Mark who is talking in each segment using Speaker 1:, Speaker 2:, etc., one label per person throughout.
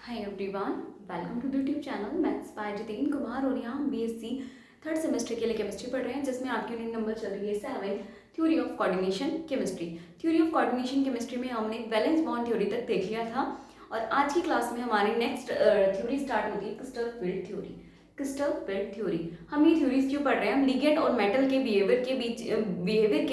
Speaker 1: Hi everyone, welcome to the YouTube channel maths by Jiten Kumar. और यहाँ हम बीएससी थर्ड सेमेस्टर के लिए केमिस्ट्री पढ़ रहे हैं, जिसमें आपकी यूनिट नंबर चल रही है 7 theory of coordination chemistry. Theory of coordination chemistry में हमने वैलेंस बॉन्ड थ्योरी तक देख लिया था और आज की क्लास में हमारी नेक्स्ट थ्योरी स्टार्ट होती है crystal field theory. Crystal field theory हम ये थ्योरीज क्यों पढ़ रहे हैं? हम लिगेंड और मेटल के बिहेवियर के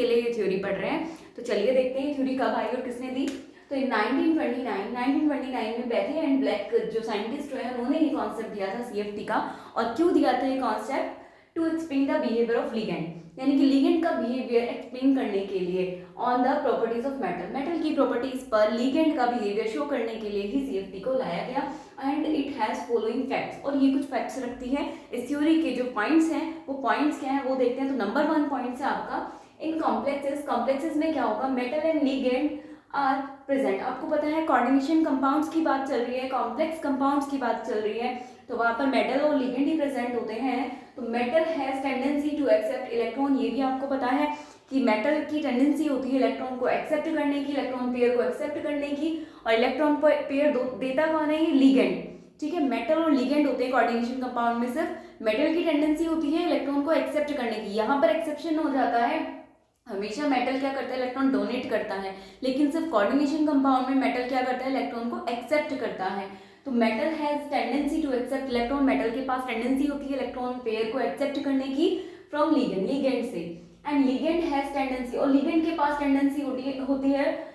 Speaker 1: लिए ये थ्योरी पढ़ रहे हैं। तो चलिए देखते हैं थ्योरी कब आई और किसने दी। तो 1929 में बेथी एंड ब्लैक जो साइंटिस्ट है उन्होंने ये कॉन्सेप्ट दिया था सीएफटी का। और क्यों दिया था ये concept? To explain the behaviour of ligand, यानी कि लिगेंड का बिहेवियर एक्सप्लेन करने के लिए on the properties of metal, metal की प्रॉपर्टीज पर लिगेंड का बिहेवियर शो करने के लिए ही सीएफटी को लाया गया। And it has following facts, और ये कुछ फैक्ट्स रखती है। इस थ्योरी के जो पॉइंट्स हैं वो पॉइंट्स क्या है वो देखते हैं। तो नंबर 1 पॉइंट है आपका इन कॉम्प्लेक्सेस में क्या होगा, metal and ligand are present. आपको पता है कोऑर्डिनेशन कंपाउंड्स की बात चल रही है, कॉम्प्लेक्स कंपाउंड्स की बात चल रही है, तो वहां पर मेटल और लिगेंड ही प्रेजेंट होते हैं। तो metal has tendency to accept electron, ये भी आपको पता है कि मेटल की टेंडेंसी होती है इलेक्ट्रॉन को एक्सेप्ट करने की, इलेक्ट्रॉन पेयर को एक्सेप्ट करने की। और इलेक्ट्रॉन पेयर देता कौन है? ये लिगेंड। ठीक है, मेटल और लिगेंड होते हैं कोऑर्डिनेशन कंपाउंड में। सिर्फ मेटल की टेंडेंसी होती है इलेक्ट्रॉन को एक्सेप्ट करने की। यहाँ पर एक्सेप्शन हो जाता है, हमेशा मेटल क्या करता है? इलेक्ट्रॉन डोनेट करता है, लेकिन सिर्फ कोऑर्डिनेशन कंपाउंड में मेटल क्या करता है? इलेक्ट्रॉन को एक्सेप्ट करता है। तो metal has tendency to accept electron, metal के पास टेंडेंसी होती है इलेक्ट्रॉन पेयर को एक्सेप्ट करने की फ्रॉम लिगेंड से। एंड लिगेंड हैज टेंडेंसी, और लिगेंड के पास टेंडेंसी होती है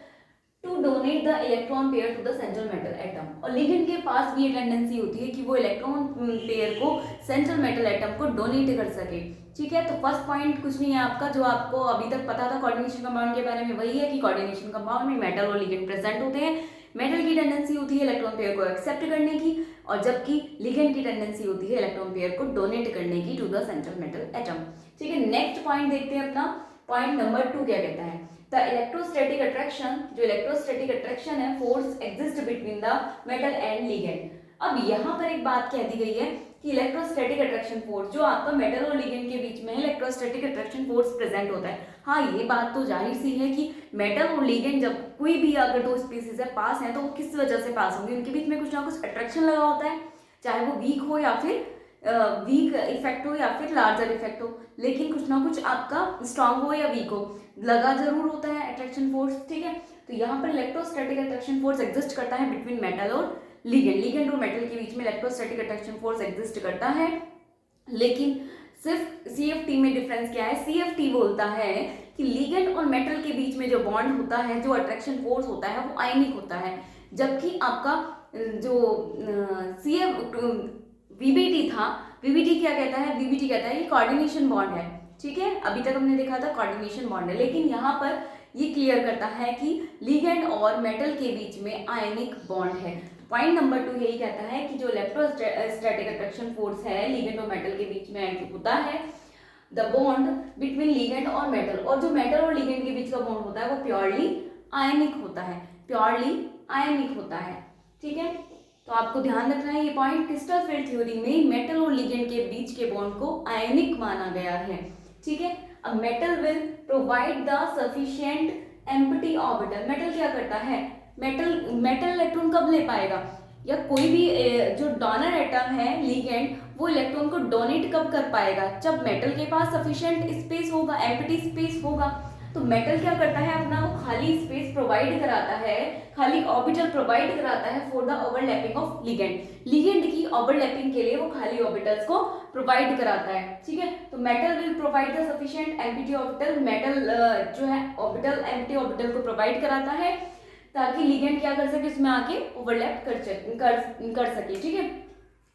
Speaker 1: to donate the electron pair to the central metal atom. और लिगेंड के पास भी ये टेंडेंसी होती है कि वो इलेक्ट्रॉन पेयर को सेंट्रल मेटल एटम को डोनेट कर सके। ठीक है, तो फर्स्ट पॉइंट कुछ नहीं है आपका, जो आपको अभी तक पता था कोऑर्डिनेशन कंपाउंड के बारे में, वही है कि कोऑर्डिनेशन कंपाउंड में मेटल और लिगेंड प्रेजेंट होते हैं। मेटल की टेंडेंसी होती है इलेक्ट्रॉन पेयर को एक्सेप्ट करने की, और जबकि लिगेंड की टेंडेंसी होती है इलेक्ट्रॉन पेयर को डोनेट करने की to the central metal atom. ठीक है, नेक्स्ट पॉइंट देखते हैं अपना। पॉइंट नंबर 2 क्या कहता है? द इलेक्ट्रोस्टैटिक अट्रैक्शन, जो इलेक्ट्रोस्टैटिक अट्रैक्शन है, force exist between the metal and ligand. अब यहाँ पर एक बात कह दी गई है कि इलेक्ट्रोस्टैटिक अट्रैक्शन फोर्स जो आपका मेटल और लिगेंड के बीच में इलेक्ट्रोस्टैटिक अट्रैक्शन फोर्स प्रेजेंट होता है। हाँ, ये बात तो जाहिर सी है कि मेटल और लिगेंड जब कोई भी अगर दो स्पीसीज है पास है तो वो किस वजह से पास होंगे? उनके बीच में कुछ ना कुछ अट्रैक्शन लगा होता है, चाहे वो वीक हो या फिर वीक इफेक्ट हो या फिर लार्जर इफेक्ट हो, लेकिन कुछ ना कुछ आपका स्ट्रांग हो या वीक हो, लगा जरूर होता है अट्रैक्शन फोर्स। ठीक है, तो यहाँ पर इलेक्ट्रोस्टैटिक अट्रैक्शन फोर्स एग्जिस्ट करता है बिटवीन मेटल और लिगेंड और मेटल के बीच में इलेक्ट्रोस्टैटिक अट्रैक्शन फोर्स एग्जिस्ट करता है। लेकिन सिर्फ सीएफटी में डिफरेंस क्या है? सीएफटी बोलता है कि लिगेंड और मेटल के बीच में जो बॉन्ड होता है, जो अट्रैक्शन फोर्स होता है, वो आयनिक होता है। जबकि आपका जो वीबीटी था, वीबीटी क्या कहता है? वीबीटी कहता है ये कोऑर्डिनेशन बॉन्ड है। ठीक है, अभी तक हमने देखा था कोऑर्डिनेशन बॉन्ड है, लेकिन यहाँ पर ये क्लियर करता है कि लिगेंड और मेटल के बीच में आयनिक बॉन्ड है। पॉइंट नंबर 2 यही कहता है कि जो इलेक्ट्रोस्टैटिक अट्रैक्शन फोर्स है लिगेंड और मेटल के बीच में होता है, द बॉन्ड बिटवीन लिगेंड और मेटल, और जो मेटल और लिगेंड के बीच का बॉन्ड होता है वो प्योरली आयनिक होता है, प्योरली आयनिक होता है। ठीक है, तो आपको ध्यान रखना है ये पॉइंट। क्रिस्टल फील्ड थ्योरी में मेटल और लिगेंड के बीच के बॉन्ड को आयनिक माना गया है। ठीक है, अब metal will provide the sufficient empty orbital. Metal क्या करता है? मेटल इलेक्ट्रॉन कब ले पाएगा, या कोई भी जो डोनर एटम है लिगेंड, वो इलेक्ट्रॉन को डोनेट कब कर पाएगा? जब मेटल के पास सफिशिएंट स्पेस होगा, एम्प्टी स्पेस होगा। तो मेटल क्या करता है? अपना वो खाली स्पेस प्रोवाइड कराता है, खाली ऑर्बिटल प्रोवाइड कराता है for the overlapping of ligand की ओवरलैपिंग के लिए वो खाली ऑर्बिटल्स को प्रोवाइड कराता है। ठीक है, तो metal will provide the sufficient empty orbital, metal जो है ऑर्बिटल एम्प्टी ऑर्बिटल को प्रोवाइड कराता है ताकि लिगेंड क्या कर सके, उसमें आके ओवरलैप कर सके। ठीक है,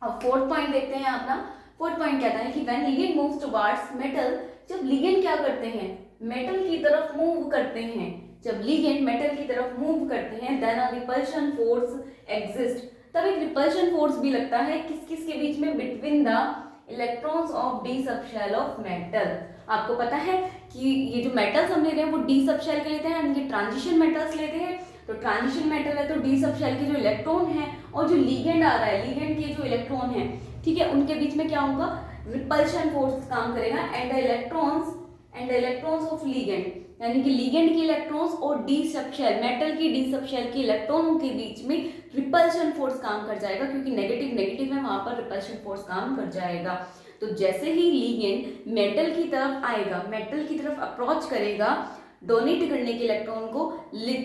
Speaker 1: अब फोर्थ पॉइंट देखते हैं अपना। फोर्थ पॉइंट कहता है कि when ligand moves towards metal, जब लिगेंड क्या करते हैं? मेटल की तरफ मूव करते हैं। जब लिगेंड मेटल की तरफ मूव करते हैं, देन अ रिपल्शन फोर्स एग्जिस्ट, तब एक रिपल्शन फोर्स भी लगता है किस के बीच में? Between the electrons of d subshell of metal. आपको पता है कि ये जो मेटल्स हम ले रहे हैं वो डी सबशेल के लेते हैं, इनके ट्रांजिशन मेटल्स लेते हैं। तो ट्रांजिशन मेटल है तो डी सबशेल के जो इलेक्ट्रॉन है और जो लिगेंड आ रहा है, लिगेंड के जो इलेक्ट्रॉन है, ठीक है, उनके बीच में क्या होगा? रिपल्शन फोर्स काम करेगा। And the electrons of ligand, यानी कि लिगेंड के इलेक्ट्रॉन्स और डी सब शेल, मेटल की डी सब शेल के इलेक्ट्रॉनों के बीच में रिपल्शन फोर्स काम कर जाएगा, क्योंकि नेगेटिव नेगेटिव है वहां पर रिपल्शन फोर्स काम कर जाएगा। तो जैसे ही लिगेंड मेटल की तरफ आएगा, मेटल की तरफ अप्रोच करेगा डोनेट करने के इलेक्ट्रॉन को,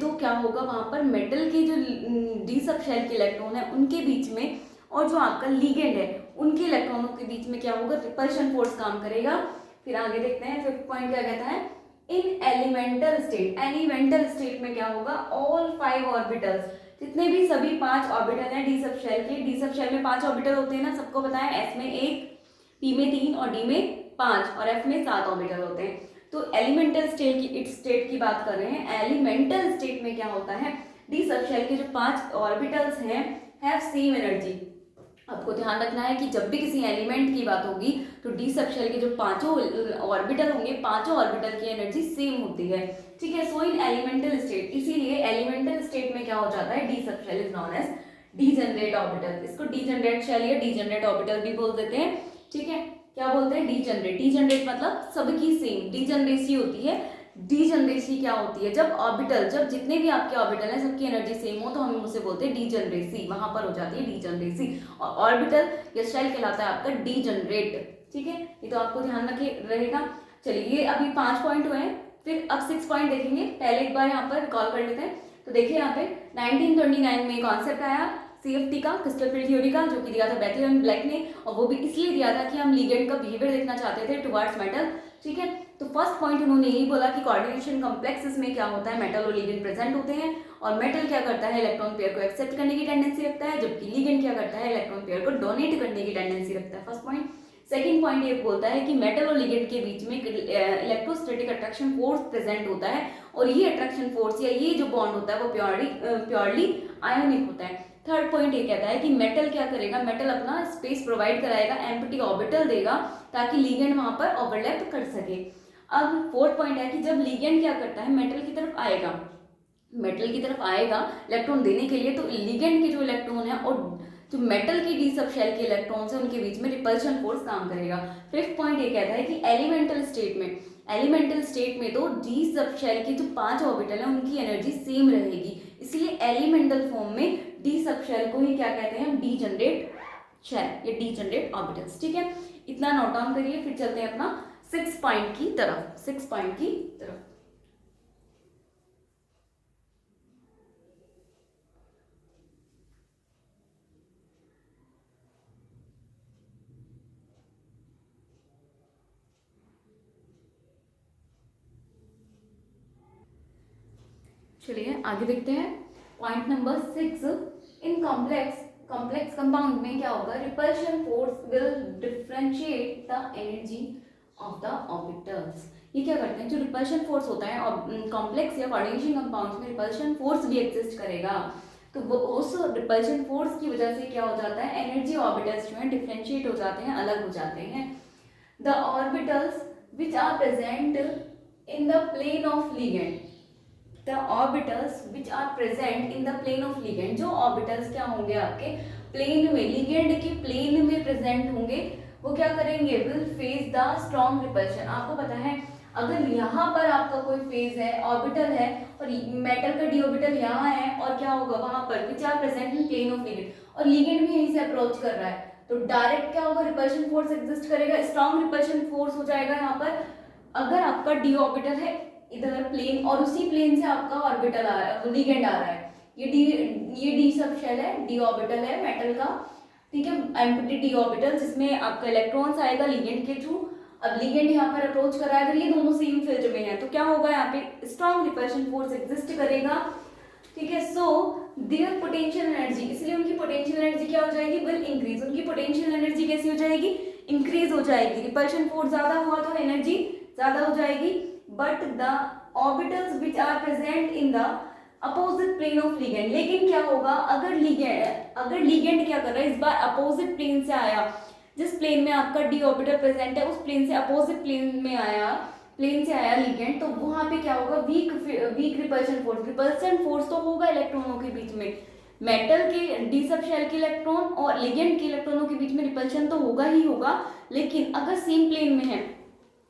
Speaker 1: तो क्या होगा वहां पर मेटल के जो डी सब शेल के इलेक्ट्रॉन है उनके बीच में और जो आपका लिगेंड है उनके इलेक्ट्रॉनों के बीच में क्या होगा, रिपल्शन फोर्स काम करेगा। फिर आगे देखते हैं फिफ्थ पॉइंट क्या कहता है, इन एलिमेंटल स्टेट, एलिमेंटल स्टेट में क्या होगा, ऑल 5 ऑर्बिटल्स, जितने भी सभी 5 ऑर्बिटल हैं डी सब शेल के, डी सब शेल में 5 ऑर्बिटल होते हैं ना, सबको पता है, एस में 1, पी में 3 और डी में 5 और एफ में 7 ऑर्बिटल होते हैं। तो एलिमेंटल स्टेट की बात कर रहे हैं। एलिमेंटल स्टेट में क्या होता है, डी सब शेल के जो 5 ऑर्बिटल्स हैं हैव सेम एनर्जी। आपको ध्यान रखना है कि जब भी किसी एलिमेंट की बात होगी तो डी सब शेल के जो 5 ऑर्बिटल होंगे, 5 ऑर्बिटल की एनर्जी सेम होती है, ठीक है। सो इन एलिमेंटल स्टेट, इसीलिए एलिमेंटल स्टेट में क्या हो जाता है, d subshell is known as degenerate orbital. इसको डीजेनरेट शेल या डीजेनरेट ऑर्बिटल भी बोल देते हैं, ठीक है। क्या बोलते हैं, डीजेनरेट, डीजेनरेट मतलब सबकी सेम, डीजेनरेसी होती है। डीजेनरेसी क्या होती है, जब ऑर्बिटल, जब जितने भी आपके ऑर्बिटल हैं सबकी एनर्जी सेम हो तो हम उसे बोलते हैं डीजेनरेसी, वहां पर हो जाती है डीजेनरेसी। और ऑर्बिटल या शेल कहलाता है आपका डीजेनरेट, ठीक है। ये तो आपको ध्यान रहेगा। चलिए ये अभी 5 पॉइंट हुए हैं, फिर अब 6 पॉइंट देखेंगे। पहले एक बार यहाँ पर रिकॉल कर लेते हैं। तो देखिए यहाँ पे 1929 में कॉन्सेप्ट आया CFT का, क्रिस्टल फील्ड थ्योरी का, जो कि दिया था बेथेल एंड ब्लैक ने, और वो भी इसलिए दिया था कि हम लिगेंड का बिहेवियर देखना चाहते थे टुवर्ड्स मेटल, ठीक है। तो फर्स्ट पॉइंट उन्होंने यही बोला कि कोऑर्डिनेशन कॉम्प्लेक्सेस में क्या होता है, मेटल और लिगेंड प्रेजेंट होते हैं, और मेटल क्या करता है, इलेक्ट्रॉन पेयर को एक्सेप्ट करने की टेंडेंसी रखता है, जबकि लिगेंड क्या करता है, इलेक्ट्रॉन पेयर को डोनेट करने की टेंडेंसी रखता है, फर्स्ट पॉइंट। सेकंड पॉइंट ये बोलता है कि मेटल और लिगेंड के बीच में इलेक्ट्रोस्टैटिक अट्रैक्शन फोर्स प्रेजेंट होता है, और ये अट्रैक्शन फोर्स या ये जो बॉन्ड होता है वो प्योरली आयोनिक होता है। थर्ड पॉइंट ये कहता है कि मेटल क्या करेगा, मेटल अपना स्पेस प्रोवाइड कराएगा, एम्प्टी ऑर्बिटल देगा ताकि लिगेंड वहां पर ओवरलैप कर सके। अब फोर्थ पॉइंट है कि जब लिगेंड क्या करता है, मेटल की तरफ आएगा, मेटल की तरफ आएगा इलेक्ट्रॉन देने के लिए, तो लिगेंड के जो इलेक्ट्रॉन है और जो मेटल की डी सब शेल के इलेक्ट्रॉन्स हैं उनके बीच में रिपल्शन फोर्स काम करेगा। फिफ्थ पॉइंट ये कहता है कि एलिमेंटल स्टेट में तो डी सब शेल के जो 5 ऑर्बिटल हैं उनकी एनर्जी सेम रहेगी, इसलिए एलिमेंटल फॉर्म में डी सब शेल को ही क्या कहते हैं, डीजेनरेट शेल या डीजेनरेट ऑर्बिटल्स, ठीक है। इतना नोट डाउन करिए, फिर चलते हैं अपना 6 पॉइंट की तरफ। चलिए आगे देखते हैं point number 6। In complex compound में क्या होगा, repulsion force will differentiate the energy of the orbitals. ये क्या करते हैं, जो रिपल्शन फोर्स होता है और कॉम्प्लेक्स या कोऑर्डिनेशन कंपाउंड्स में रिपल्शन फोर्स भी एग्जिस्ट करेगा, तो वो उस रिपल्शन फोर्स की वजह से क्या हो जाता है, एनर्जी ऑर्बिटल्स जो है डिफरेंशिएट हो जाते हैं, अलग हो जाते हैं। The orbitals which are present in the plane of ligand, the orbitals which are present in the plane of ligand, जो ऑर्बिटल्स क्या होंगे आपके प्लेन में, लिगेंड के प्लेन में प्रेजेंट होंगे, वो क्या करेंगे, will face the strong repulsion. आपको पता है अगर यहाँ पर आपका कोई फेज है, ऑर्बिटल है, और मेटल का डी ऑर्बिटल यहाँ है, और क्या होगा वहां पर which are present in plane of ligand, और लिगेंड भी यहीं से अप्रोच कर रहा है, तो डायरेक्ट क्या होगा, रिपल्शन फोर्स एग्जिस्ट करेगा, स्ट्रॉन्ग रिपल्शन फोर्स हो जाएगा यहाँ पर। अगर आपका डी ऑर्बिटल है इधर प्लेन, और उसी प्लेन से आपका ऑर्बिटल आ रहा है, लिगेंड आ रहा है, ये डी सब शेल है, डी ऑर्बिटल है मेटल का, ठीक है, एम्प्टी डी ऑर्बिटल जिसमें आपका इलेक्ट्रॉन्स आएगा लिगेंड के थ्रू। अब लिगेंड यहाँ पर अप्रोच कर रहा है, अगर ये दोनों सेम फील्ड में है तो क्या होगा, यहाँ पे स्ट्रॉन्ग रिपल्शन फोर्स एग्जिस्ट करेगा, ठीक है। सो देयर पोटेंशियल एनर्जी, इसलिए उनकी पोटेंशियल एनर्जी क्या हो जाएगी, विल इंक्रीज। उनकी पोटेंशियल एनर्जी कैसी हो जाएगी, इंक्रीज हो जाएगी। रिपल्शन फोर्स ज्यादा हुआ तो एनर्जी ज्यादा हो जाएगी, but the orbitals which are present in the opposite plane of ligand, लेकिन क्या होगा, अगर लिगेंड क्या कर रहा है, इस बार अपोजिट प्लेन से आया, जिस प्लेन में आपका डी ऑर्बिटल प्रेजेंट है उस प्लेन से अपोजिट प्लेन से आया लिगेंड, तो वहां पे क्या होगा, वीक रिपल्शन फोर्स तो होगा इलेक्ट्रॉनों के बीच में, मेटल के डी सब शेल के इलेक्ट्रॉन और लिगेंड के इलेक्ट्रॉनों के बीच में रिपल्शन तो होगा ही होगा, लेकिन अगर सेम प्लेन में है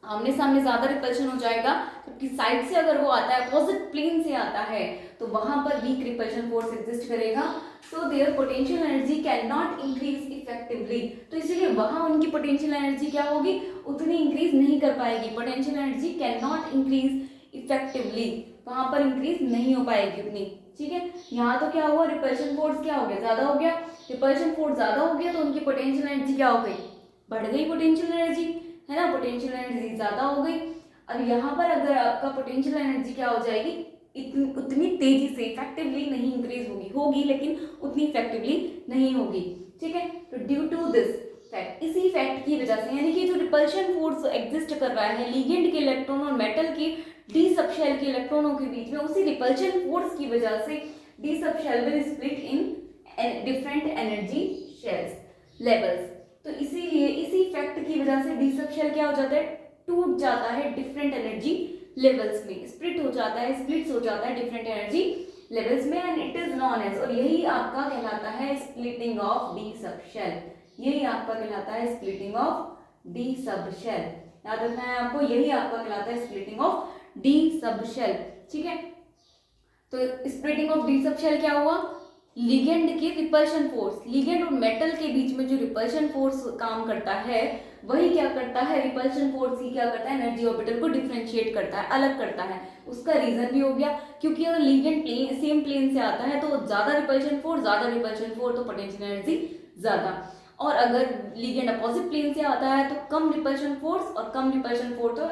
Speaker 1: आमने सामने ज्यादा रिपल्शन हो जाएगा, जबकि साइड से अगर वो आता है, अपोजिट प्लेन से आता है, तो वहां पर वीक रिपल्शन फोर्स एग्जिस्ट करेगा। So their potential energy can not increase effectively, तो इसीलिए वहां उनकी पोटेंशियल एनर्जी क्या होगी, उतनी इंक्रीज नहीं कर पाएगी। Potential energy can not increase effectively, वहां पर इंक्रीज नहीं हो पाएगी उतनी, ठीक है। यहाँ तो क्या हुआ, रिपल्शन फोर्स क्या हो गया, ज्यादा हो गया। रिपल्शन फोर्स ज्यादा हो गया तो उनकी पोटेंशियल एनर्जी क्या हो गई, बढ़ गई पोटेंशियल एनर्जी, है ना, पोटेंशियल एनर्जी ज्यादा हो गई। अब यहाँ पर अगर आपका पोटेंशियल एनर्जी क्या हो जाएगी, उतनी तेजी से इफेक्टिवली नहीं इंक्रीज होगी लेकिन उतनी इफेक्टिवली नहीं होगी, ठीक है। तो ड्यू टू दिस फैक्ट, इसी फैक्ट की वजह से, यानी कि जो रिपल्शन फोर्स एग्जिस्ट कर रहा है लिगेंड के इलेक्ट्रॉन और मेटल के डी सबशेल के इलेक्ट्रॉनों के बीच में, उसी रिपल्शन फोर्स की वजह से D subshell will split in different energy shells levels. तो इसीलिए इसी फैक्ट की वजह से डी सबशेल क्या हो जाता है, टूट जाता है डिफरेंट एनर्जी लेवल्स में, स्प्लिट हो जाता है, स्प्लिट्स हो जाता है डिफरेंट एनर्जी लेवल्स में, and it is known as, और यही आपका कहलाता है स्प्लिटिंग ऑफ डी सबशेल, यही आपका कहलाता है स्प्लिटिंग ऑफ डी सबशेल। याद रखना है आपको, यही आपका कहलाता है स्प्लिटिंग ऑफ डी सबशेल, ठीक है। तो स्प्लिटिंग ऑफ डी सबशेल क्या हुआ, लिगेंड के रिपल्शन फोर्स, लिगेंड और मेटल के बीच में जो रिपल्शन फोर्स काम करता है, वही क्या करता है, रिपल्शन फोर्स ही क्या करता है, एनर्जी ऑर्बिटल को डिफरेंशिएट करता है, अलग करता है। उसका रीजन भी हो गया, क्योंकि अगर लिगेंड प्लेन सेम प्लेन से आता है तो ज्यादा रिपल्शन फोर्स तो पोटेंशियल एनर्जी ज्यादा, और अगर लिगेंड अपोजिट प्लेन से आता है तो कम रिपल्शन फोर्स, और कम रिपल्शन फोर्स तो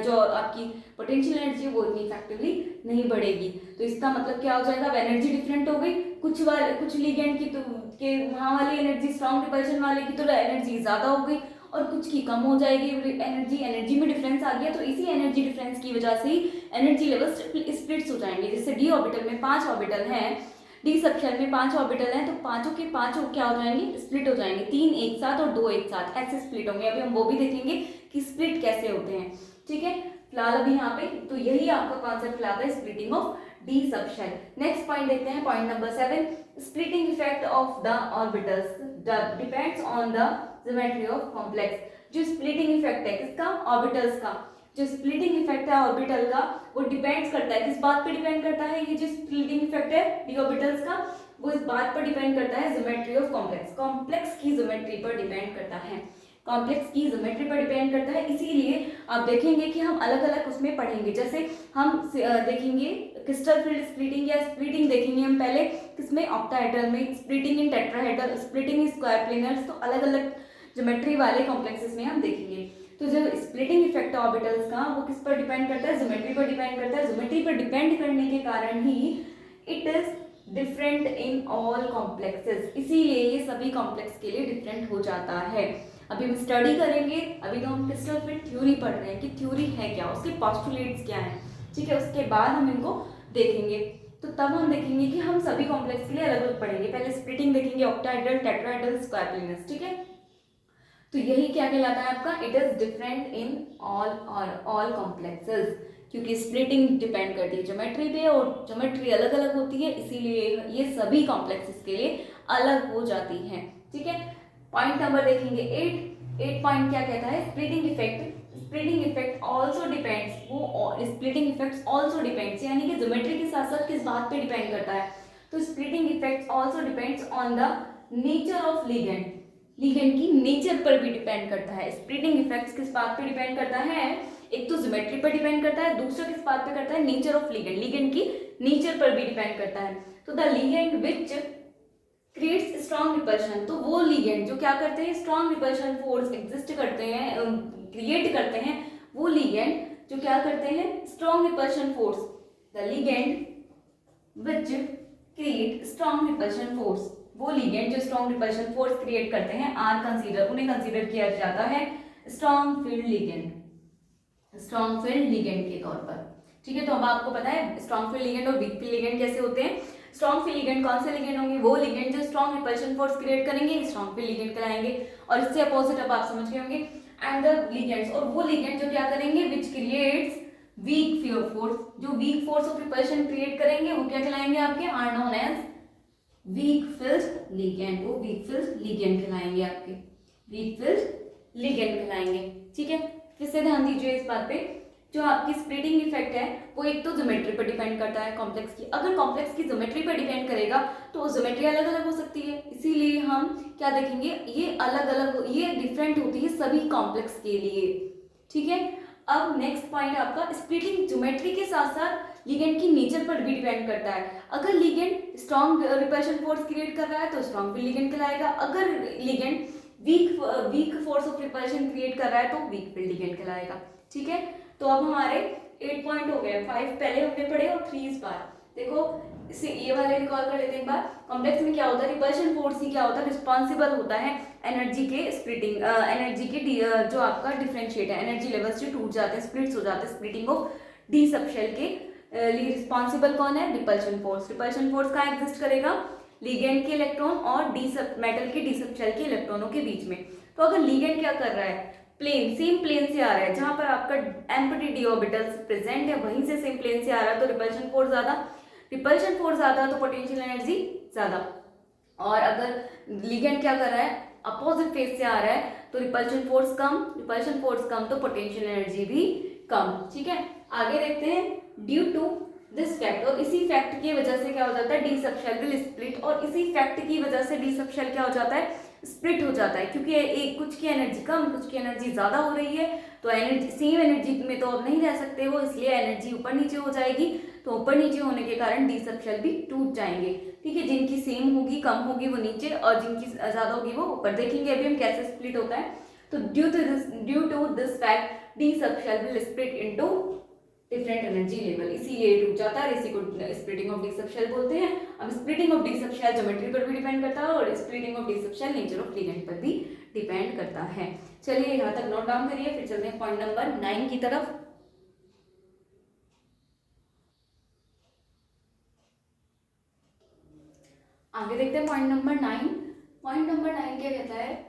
Speaker 1: जो आपकी पोटेंशियल एनर्जी वो इतनी इफेक्टिवली नहीं बढ़ेगी। तो इसका मतलब क्या हो जाएगा, अब एनर्जी डिफरेंट हो गई, कुछ लिगेंड की तो के वहाँ वाली एनर्जी, स्ट्रॉन्ग रिपल्शन वाले की तो एनर्जी ज्यादा हो गई और कुछ की कम हो जाएगी एनर्जी में डिफरेंस आ गया। तो इसी एनर्जी डिफरेंस की वजह से ही एनर्जी लेवल स्प्लिट्स हो जाएंगे। जैसे डी ऑर्बिटल में 5 ऑर्बिटल हैं, डी सबशेल में 5 ऑर्बिटल हैं, तो पांचों के पांचों क्या हो जाएंगे, स्प्लिट हो जाएंगे, 3 एक साथ और 2 एक साथ, ऐसे स्प्लिट होंगे। अभी हम वो भी देखेंगे कि स्प्लिट कैसे होते हैं, ठीक है। फिलहाल अभी यहाँ पे तो यही आपका कॉन्सेप्ट कहलाता है splitting of d subshell. Next point देखते हैं, point number 7, splitting effect of the orbitals depends on the geometry of complex. जो स्प्लिटिंग इफेक्ट है किसका, ऑर्बिटल्स का, जो स्प्लिटिंग इफेक्ट है ऑर्बिटल का वो डिपेंड्स करता है, किस बात पे डिपेंड करता है, ये जो स्प्लिटिंग इफेक्ट है डी ऑर्बिटल्स का वो इस बात पर डिपेंड करता है, ज्योमेट्री ऑफ कॉम्प्लेक्स, कॉम्प्लेक्स की ज्योमेट्री पर डिपेंड करता है, कॉम्प्लेक्स की ज्योमेट्री पर डिपेंड करता है। इसीलिए आप देखेंगे कि हम अलग अलग उसमें पढ़ेंगे, जैसे हम देखेंगे क्रिस्टल फील्ड स्प्लिटिंग या स्प्लिटिंग देखेंगे हम पहले किसमें, ऑक्टाहेड्रल में, splitting in tetrahedral, splitting in square planners, तो अलग अलग ज्योमेट्री वाले कॉम्प्लेक्सेस में हम देखेंगे। तो जो स्प्लिटिंग इफेक्ट ऑर्बिटल्स का वो किस पर डिपेंड करता है, ज्योमेट्री पर डिपेंड करता है। ज्योमेट्री पर डिपेंड करने के कारण ही it is different in all complexes, इसीलिए ये सभी कॉम्प्लेक्स के लिए डिफरेंट हो जाता है। अभी हम स्टडी करेंगे, अभी तो हम क्रिस्टल फील्ड थ्योरी पढ़ रहे हैं कि थ्योरी है क्या, उसके पोस्टुलेट्स क्या हैं, ठीक है। उसके बाद हम इनको देखेंगे, तो तब हम देखेंगे कि हम सभी कॉम्प्लेक्स के लिए अलग अलग पढ़ेंगे। पहले स्प्लिटिंग देखेंगे, ऑक्टाहेड्रल, टेट्राहेड्रल, स्क्वायर प्लेनर्स, ठीक है। तो यही क्या कहलाता है आपका, it is different in all complexes, क्योंकि स्प्लिटिंग डिपेंड करती है ज्योमेट्री पे और ज्योमेट्री अलग अलग होती है, इसीलिए ये सभी कॉम्प्लेक्सेस के लिए अलग हो जाती है, ठीक है। पॉइंट नंबर देखेंगे 8 पॉइंट क्या कहता है, स्प्लिटिंग इफेक्ट ऑल्सो डिपेंड्स, वो स्प्लिटिंग इफेक्ट्स ऑल्सो डिपेंड्स, यानी कि ज्योमेट्री के साथ साथ किस बात पे डिपेंड करता है, तो splitting effects also depends on the nature of ligand, ligand की नेचर पर भी डिपेंड करता है। स्प्लिटिंग इफेक्ट्स किस बात पे डिपेंड करता है, एक तो ज्योमेट्री पर डिपेंड करता है, दूसरा किस बात पे करता है, नेचर ऑफ लिगेंड, लिगेंड की नेचर पर भी डिपेंड करता है। तो the ligand which creates strong repulsion, तो वो लिगेंड जो क्या करते हैं, स्ट्रॉन्ग रिपल्शन फोर्स एग्जिस्ट करते हैं, क्रिएट करते हैं, वो लिगेंड जो क्या करते हैं, strong repulsion force, the ligand which create strong repulsion force, वो लिगेंड जो स्ट्रॉन्ग रिपल्शन फोर्स क्रिएट करते हैं उन्हें कंसीडर किया जाता है strong field ligand, strong field ligand के तौर पर, ठीक है। तो अब आपको पता है स्ट्रॉन्ग फील्ड लिगेंड और वीक फील्ड लिगेंड कैसे होते हैं। स्ट्रॉन्ग फील्ड लिगेंड कौन से लिगेंड होंगे, वो लिगेंड जो स्ट्रॉन्ग रिपल्शन फोर्स क्रिएट करेंगे, स्ट्रॉन्ग फील्ड लिगेंड कहलाएंगे। और इससे अपोजिट अब आप समझ गए होंगे, एंड द लिगेंड्स, और वो लिगेंड जो क्या करेंगे, which creates weak field force, जो weak force of repulsion create करेंगे वो क्या कहलाएंगे आपके, are known as weak field ligand, वो वीक फील्ड लिगेंड कहलाएंगे आपके, वीक फील्ड लिगेंड कहलाएंगे, ठीक है। फिर से ध्यान दीजिए इस बात पे, जो आपकी स्प्लिटिंग इफेक्ट है वो एक तो ज्योमेट्री पर डिपेंड करता है कॉम्प्लेक्स की। अगर कॉम्प्लेक्स की ज्योमेट्री पर डिपेंड करेगा तो ज्योमेट्री अलग अलग हो सकती है, इसीलिए हम क्या देखेंगे, ये अलग अलग, ये डिफरेंट होती है सभी कॉम्प्लेक्स के लिए। ठीक है, अब नेक्स्ट पॉइंट आपका स्प्लिटिंग ज्योमेट्री के साथ साथ लिगेंड की नेचर पर भी डिपेंड करता है। अगर ligand strong repulsion force create कर रहा है तो स्ट्रॉन्ग फील्ड लिगेंड कहलाएगा। अगर ligand weak force of repulsion create कर रहा है तो वीक फील्ड लिगेंड कहलाएगा। ठीक है, तो अब हमारे 8 पॉइंट हो गए, 5 पहले हमने पढ़े और 3 इस बार। देखो इसे ये वाले रिकॉल कर लेते हैं एक बार। कॉम्प्लेक्स में क्या होता है, रिपल्शन फोर्स ही क्या होता है, रिस्पॉन्सिबल होता है एनर्जी के स्प्लिटिंग, एनर्जी के जो आपका डिफरेंशिएट है, एनर्जी लेवल्स जो टूट जाते हैं, स्प्लिट्स हो जाते हैं, स्प्लिटिंग ऑफ डी सबशेल के लिए रिस्पॉन्सिबल कौन है, रिपल्शन फोर्स। रिपल्शन फोर्स कहाँ एग्जिस्ट करेगा, लिगेंड के इलेक्ट्रॉन और मेटल के डी सबशेल के इलेक्ट्रॉनों के बीच में। तो अगर लिगेंड क्या कर रहा है, प्लेन सेम प्लेन से आ रहा है, जहां पर आपका एम्प्टी डी ऑर्बिटल्स प्रेजेंट है वहीं से सेम प्लेन से आ रहा है, तो रिपल्शन फोर्स ज्यादा, रिपल्शन फोर्स ज्यादा तो पोटेंशियल एनर्जी ज्यादा। और अगर लिगेंड क्या कर रहा है, अपोजिट फेज से आ रहा है, तो रिपल्शन फोर्स कम, रिपल्शन फोर्स कम तो पोटेंशियल एनर्जी भी कम। ठीक है, आगे देखते हैं। ड्यू टू दिस फैक्ट, और इसी फैक्ट की वजह से क्या हो जाता है, डी सबशेल विल स्प्लिट, और इसी फैक्ट की वजह से डी सबशेल क्या हो जाता है, स्प्लिट हो जाता है, क्योंकि एक कुछ की एनर्जी कम, कुछ की एनर्जी ज्यादा हो रही है, तो एनर्जी सेम एनर्जी में तो अब नहीं रह सकते वो, इसलिए एनर्जी ऊपर नीचे हो जाएगी। तो ऊपर नीचे होने के कारण डी सबशेल भी टूट जाएंगे। ठीक है, जिनकी सेम होगी, कम होगी वो नीचे, और जिनकी ज्यादा होगी वो ऊपर। देखेंगे अभी हम कैसे स्प्लिट होता है। तो due to this fact d subshell will split into different energy level, इसीलिए टूट जाता है, इसी को स्प्लिटिंग ऑफ डी सबशेल बोलते हैं। अब splitting of d subshell geometry पर भी डिपेंड करता है और splitting of d subshell nature of ligand पर भी डिपेंड करता है। चलिए यहाँ तक नोट डाउन करिए, फिर चलते हैं पॉइंट नंबर 9 की तरफ। आगे देखते हैं पॉइंट नंबर 9। पॉइंट नंबर 9 क्या कहता है,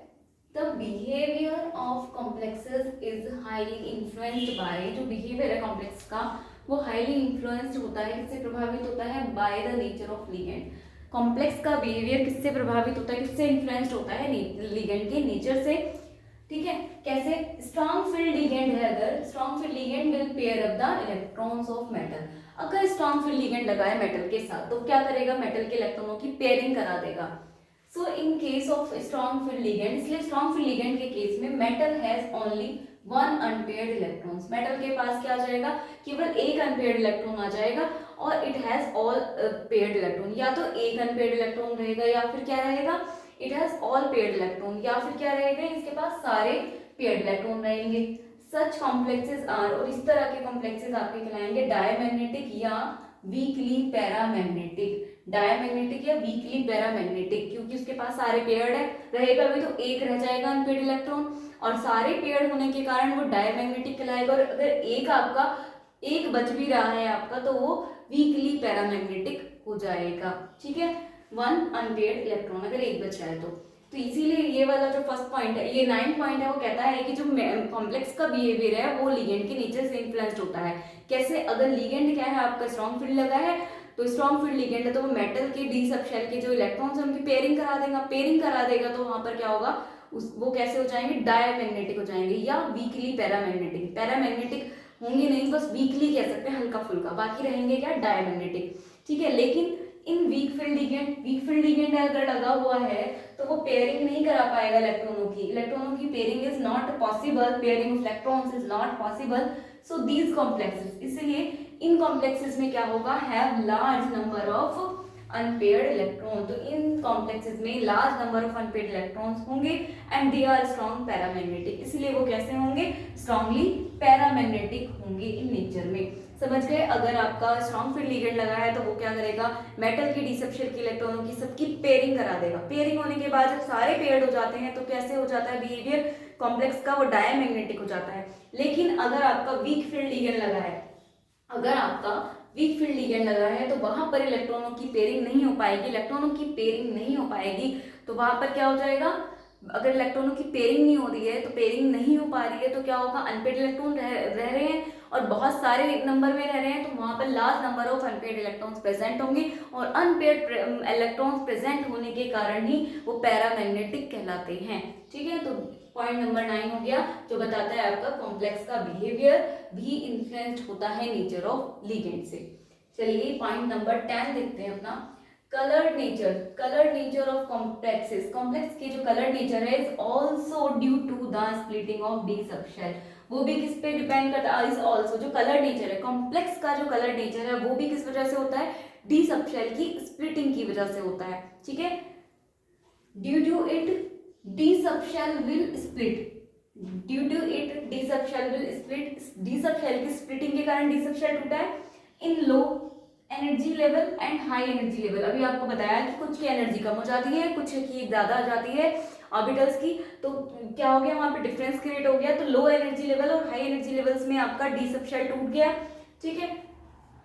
Speaker 1: the behaviour of complexes is highly influenced by, जो बिहेवियर है कॉम्प्लेक्स का वो हाईली इन्फ्लुएंस्ड होता है, किससे प्रभावित होता है, by the nature of ligand. Complex का बिहेवियर किससे प्रभावित होता है, किससे इन्फ्लुएंस्ड होता है, लिगेंड के नेचर से। ठीक है, कैसे, स्ट्रॉन्ग फील्ड लिगेंड है, अगर strong field ligand will pair up the electrons of metal. अगर स्ट्रॉन्ग फील्ड लिगेंड लगा है मेटल के साथ तो क्या करेगा, मेटल के इलेक्ट्रॉनों की पेयरिंग करा देगा। So in case of strong field ligand, इसलिए स्ट्रॉन्ग फील्ड लिगेंड के केस में metal has only one unpaired electrons, metal के पास क्या आ जाएगा, केवल एक अनपेयर्ड इलेक्ट्रॉन आ जाएगा, और it has all paired electron, या तो एक अनपेयर्ड इलेक्ट्रॉन रहेगा या फिर क्या रहेगा, it has all paired electron, या फिर क्या रहेगा, इसके पास सारे पेयर्ड इलेक्ट्रॉन रहेंगे। सच कॉम्प्लेक्सेस आर, और इस तरह के कॉम्प्लेक्सेस आपके कहलाएंगे डायमैग्नेटिक या वीकली पैरामैग्नेटिक, डायमैग्नेटिक या वीकली पैरामैग्नेटिक, क्योंकि उसके पास सारे पेयर्ड है, रहेगा भी तो एक रह जाएगा अनपेयर्ड इलेक्ट्रॉन, और सारे पेयर्ड होने के कारण वो डायमैग्नेटिक कहलाएगा। और अगर एक आपका एक बच भी रहा है आपका तो वो वीकली पैरामैग्नेटिक हो जाएगा। ठीक है, वन अनपेयर्ड इलेक्ट्रॉन अगर एक बच रहा है तो इसीलिए ये वाला जो फर्स्ट पॉइंट है, ये 9 पॉइंट है, वो कहता है कि जो कॉम्प्लेक्स का बिहेवियर है वो लिगेंड के नेचर से इन्फ्लुएंस्ड होता है। कैसे, अगर लिगेंड क्या है आपका स्ट्रॉन्ग फील्ड लगा है, तो स्ट्रॉन्ग फील्ड लिगेंड है तो वो मेटल के डी सबशेल के जो इलेक्ट्रॉन्स है उनकी पेयरिंग करा देगा, तो वहां पर क्या होगा, वो कैसे हो जाएंगे, डायमैग्नेटिक हो जाएंगे या वीकली पैरामैग्नेटिक। पैरामैग्नेटिक होंगे नहीं, बस वीकली कह सकते हैं, हल्का फुल्का, बाकी रहेंगे क्या, डायमैग्नेटिक। ठीक है, लेकिन इन वीक फील्ड लिगेंड अगर लगा हुआ है तो वो पेयरिंग नहीं करा पाएगा इलेक्ट्रॉनों की pairing is not possible, pairing of electrons is not possible. So these complexes, इसलिए इन कॉम्प्लेक्सेस में क्या होगा, have large number of unpaired electron, तो इन कॉम्प्लेक्सेस में large number of unpaired electrons होंगे and they are strong paramagnetic, इसलिए वो कैसे होंगे, स्ट्रॉन्गली पैरामैग्नेटिक होंगे इन नेचर में। समझ गए, अगर आपका स्ट्रॉन्ग फील्ड लिगेंड लगा है तो वो क्या करेगा, मेटल की डी सबशेल के इलेक्ट्रॉनों की सबकी पेयरिंग करा देगा। पेयरिंग होने के बाद जब सारे पेयर्ड हो जाते हैं तो कैसे हो जाता है बिहेवियर कॉम्प्लेक्स का, वो डायमैग्नेटिक हो जाता है। लेकिन अगर आपका वीक फील्ड लिगेंड लगा है, तो वहां पर इलेक्ट्रॉनों की पेयरिंग नहीं हो पाएगी, तो वहां पर क्या हो जाएगा, अगर इलेक्ट्रॉनों की पेयरिंग नहीं हो रही है, तो पेयरिंग नहीं हो पा रही है, तो क्या होगा, अनपेयर्ड इलेक्ट्रॉन रह रहे हैं और बहुत सारे नंबर में रह रहे हैं, तो वहां पर large number of unpaired electrons present होंगे, और अनपेयर्ड इलेक्ट्रॉन्स प्रेजेंट होने के कारण ही वो पैरामैग्नेटिक कहलाते हैं। ठीक है, तो पॉइंट नंबर 9 हो गया जो बताता है आपका कॉम्प्लेक्स का बिहेवियर भी इन्फ्लुएंस्ड होता है नेचर ऑफ लिगेंड से। चलिए पॉइंट नंबर 10 देखते हैं अपना, coloured nature of complexes. Complex के जो कलर्ड नेचर है is also due to the splitting of d subshell. वो भी किस पे डिपेंड करता है, इज आल्सो जो कलर्ड नेचर है कॉम्प्लेक्स का जो कलर्ड नेचर है वो भी किस वजह से होता है, डी सबशेल की स्प्लिटिंग की वजह से होता है। ठीक है, due to it d subshell will split, due to it d subshell will split, d subshell की स्प्लिटिंग के कारण डी सबशेल टूटा है in low energy level and high energy level. अभी आपको बताया कि कुछ की एनर्जी कम हो जाती है, कुछ की ज़्यादा आ जाती है ऑर्बिटल्स की, तो क्या हो गया वहाँ पे डिफरेंस क्रिएट हो गया, तो लो एनर्जी लेवल और हाई एनर्जी लेवल्स में आपका डी सबशेल टूट गया। ठीक है,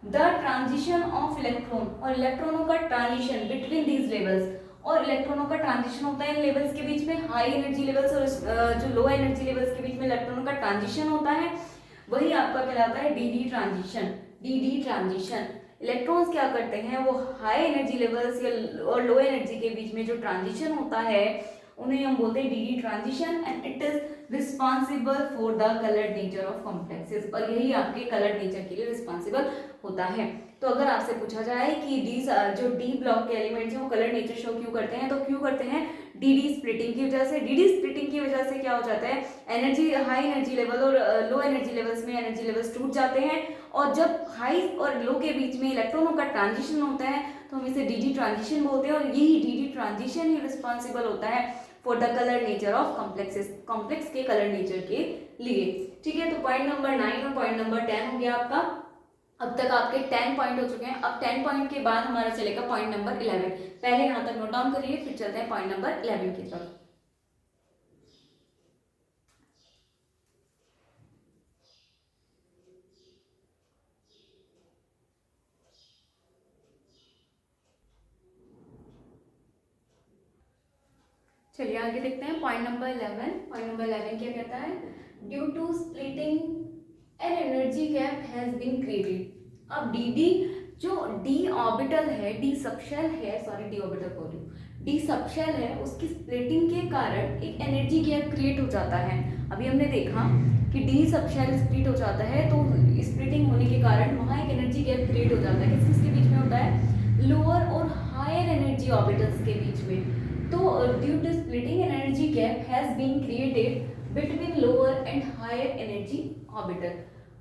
Speaker 1: द ट्रांजिशन ऑफ इलेक्ट्रॉन, और इलेक्ट्रॉनों का ट्रांजिशन बिटवीन दीज लेवल्स, और इलेक्ट्रॉनों का ट्रांजिशन होता है इन लेवल्स के बीच में, हाई एनर्जी लेवल्स और जो लो एनर्जी लेवल्स के बीच में इलेक्ट्रॉनों का ट्रांजिशन होता है, वही आपका कहलाता है D D transition. D D transition, electrons क्या करते हैं, वो हाई एनर्जी लेवल्स या और लो एनर्जी के बीच में जो ट्रांजिशन होता है उन्हें हम बोलते हैं D D transition, and it is responsible for the coloured nature of complexes, और यही आपके कलर्ड नेचर के लिए रिस्पॉन्सिबल होता है। तो अगर आपसे पूछा जाए कि डी जो डी ब्लॉक के एलिमेंट्स हैं वो कलर नेचर शो क्यों करते हैं, तो क्यों करते हैं, डी डी स्प्लिटिंग की वजह से। डी डी स्प्लिटिंग की वजह से क्या हो जाता है, एनर्जी हाई एनर्जी लेवल और लो एनर्जी लेवल्स में एनर्जी लेवल्स टूट जाते हैं, और जब हाई और लो के बीच में इलेक्ट्रॉनों का ट्रांजिशन होता है तो हम इसे डी डी ट्रांजिशन बोलते हैं, और यही डी डी ट्रांजिशन ही रिस्पॉन्सिबल होता है for the colour nature of complexes, complex के कलर नेचर के लिए। ठीक है, तो पॉइंट नंबर 9 और पॉइंट नंबर 10 हो गया आपका। अब तक आपके 10 पॉइंट हो चुके हैं। अब 10 पॉइंट के बाद हमारा चलेगा पॉइंट नंबर 11। पहले यहाँ तक नोट डाउन करिए, फिर चलते हैं पॉइंट नंबर 11 की तरफ। चलिए आगे देखते हैं पॉइंट नंबर 11। पॉइंट नंबर 11 क्या कहता है, due to splitting an energy gap has been created. अब डी डी जो डी ऑर्बिटल है, डी सबशेल है, सॉरी डी ऑर्बिटल बोल रही हूँ, डी सबशेल है, उसकी स्प्लिटिंग के कारण एक एनर्जी गैप क्रिएट हो जाता है। अभी हमने देखा कि डी सबशेल स्प्लिट हो जाता है तो स्प्लिटिंग होने के कारण वहाँ एक एनर्जी गैप क्रिएट हो जाता है। किस किसके बीच में होता है, लोअर और हायर एनर्जी ऑर्बिटल्स के बीच में। तो due to splitting energy gap has been created between lower and higher energy orbital.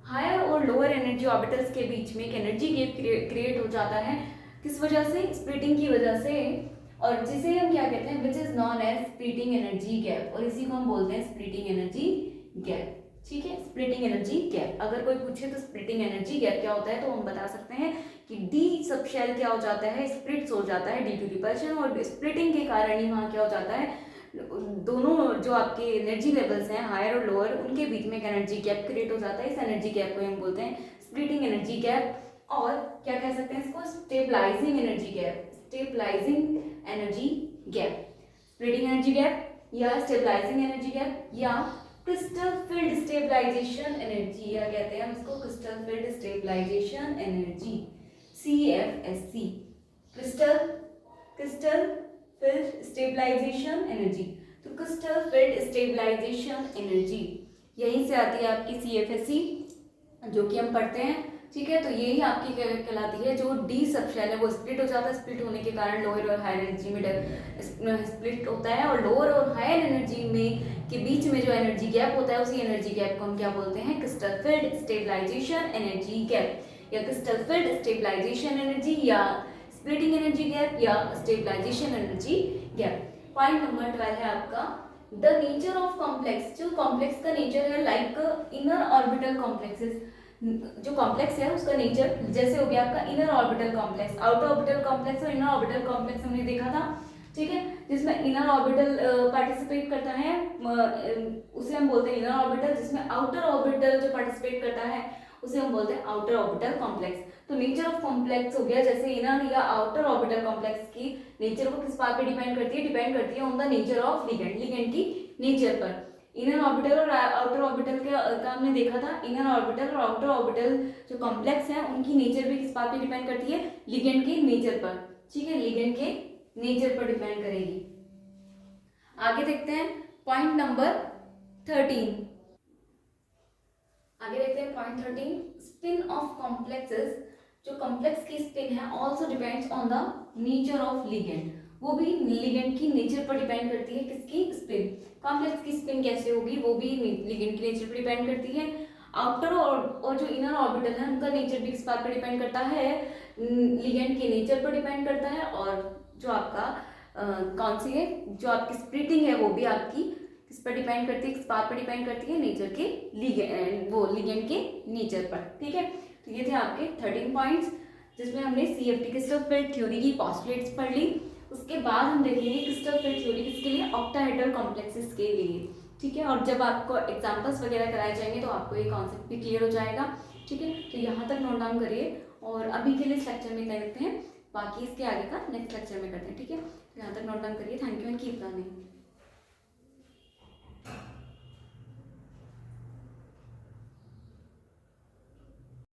Speaker 1: Higher और लोअर एनर्जी ऑर्बिटल्स के बीच में एक एनर्जी गैप क्रिएट हो जाता है, किस वजह से, स्प्लिटिंग की वजह से, और जिसे हम क्या कहते हैं, which is known as splitting energy gap, और इसी को हम बोलते हैं स्प्लिटिंग एनर्जी गैप। ठीक है, स्प्लिटिंग एनर्जी गैप। अगर कोई पूछे तो स्प्लिटिंग एनर्जी गैप क्या होता है, तो हम बता सकते हैं कि डी सबशेल क्या हो जाता है, स्प्लिट्स हो जाता है डी टू रिपल्शन, और स्प्लिटिंग के कारण ही वहाँ क्या हो जाता है, दोनों जो आपके एनर्जी लेवल्स हैं हायर और लोअर उनके बीच में एक एनर्जी गैप क्रिएट हो जाता है। इस एनर्जी गैप को हम बोलते हैं स्प्लिटिंग एनर्जी गैप, और क्या कह सकते हैं इसको, stabilizing energy gap, stabilizing energy gap, splitting energy gap या स्टेबलाइजिंग एनर्जी गैप या क्रिस्टल फील्ड स्टेबलाइजेशन एनर्जी, या कहते हैं हम इसको crystal field stabilization energy, CFSC, crystal field stabilization energy. तो क्रिस्टल फील्ड स्टेबलाइजेशन एनर्जी यहीं से आती है आपकी CFSC, जो कि हम पढ़ते हैं। ठीक है, तो यही आपकी कहलाती है, जो डी सबशेल है वो स्प्लिट हो जाता है, स्प्लिट होने के कारण लोअर और हायर एनर्जी में स्प्लिट होता है, और लोअर और हायर एनर्जी में के बीच में जो एनर्जी गैप होता है उसी एनर्जी गैप को हम क्या बोलते हैं, crystal field stabilization energy gap, या क्रिस्टल फील्ड स्टेबलाइजेशन एनर्जी, या स्प्लिटिंग एनर्जी गैप, या stabilization energy gap. Point number 12 है आपका द नेचर ऑफ कॉम्प्लेक्स। जो कॉम्प्लेक्स का नेचर है लाइक इनर ऑर्बिटल कॉम्प्लेक्सेस, जो कॉम्प्लेक्स है उसका नेचर जैसे हो गया आपका inner orbital complex, outer orbital complex और इनर ऑर्बिटल कॉम्प्लेक्स हमने देखा था। ठीक है, जिसमें इनर ऑर्बिटल पार्टिसिपेट करता है उसे हम बोलते हैं इनर ऑर्बिटल, जिसमें आउटर ऑर्बिटल जो पार्टिसिपेट करता है उसे हम बोलते हैं आउटर ऑर्बिटल कॉम्प्लेक्स। तो नेचर ऑफ कॉम्प्लेक्स हो गया, जैसे इनर या आउटर ऑर्बिटल कॉम्प्लेक्स की नेचर को किस बात पे डिपेंड करती है, डिपेंड करती है on the nature of ligand, ligand की नेचर पर। इनर ऑर्बिटल और आउटर ऑर्बिटल का हमने देखा था, इनर ऑर्बिटल और आउटर ऑर्बिटल जो कॉम्प्लेक्स है उनकी नेचर भी किस बात पे डिपेंड करती है, लिगेंड के नेचर पर। ठीक है, लिगेंड के नेचर पर डिपेंड करेगी। आगे देखते हैं पॉइंट नंबर 13। आगे देखते हैं पॉइंट 13, स्पिन ऑफ कॉम्प्लेक्सेस। जो कॉम्प्लेक्स की स्पिन है also depends on the nature of ligand, वो भी लिगेंड की नेचर पर डिपेंड करती है। किसकी स्पिन, कॉम्प्लेक्स की स्पिन कैसे होगी, वो भी लिगेंड की नेचर पर डिपेंड करती है। आउटर और जो इनर ऑर्बिटल है उनका नेचर भी किस बात पर डिपेंड करता है, लिगेंड के नेचर पर डिपेंड करता है। और जो आपका कौन सी है, जो आपकी स्प्लिटिंग है वो भी आपकी किस पर डिपेंड करती है, किस बात पर डिपेंड करती है, नेचर के लिगेंड के नेचर पर। ठीक है, तो ये थे आपके 13 पॉइंट्स जिसमें हमने CFT क्रिस्टल फील्ड थ्योरी की पोस्टुलेट्स पढ़ ली। उसके बाद हम देखेंगे क्रिस्टल फील्ड थ्योरी किसके लिए, ऑक्टाहेड्रल कॉम्प्लेक्सेस के लिए। ठीक है, और जब आपको एग्जाम्पल्स वगैरह कराए जाएंगे तो आपको ये कॉन्सेप्ट भी क्लियर हो जाएगा। ठीक है, तो यहाँ तक नोट डाउन करिए और अभी के लिए इस लेक्चर में इतना रखते हैं, बाकी इसके आगे का नेक्स्ट लेक्चर में करते हैं। ठीक है, तो यहाँ तक नोट डाउन करिए। Thank you and keep learning.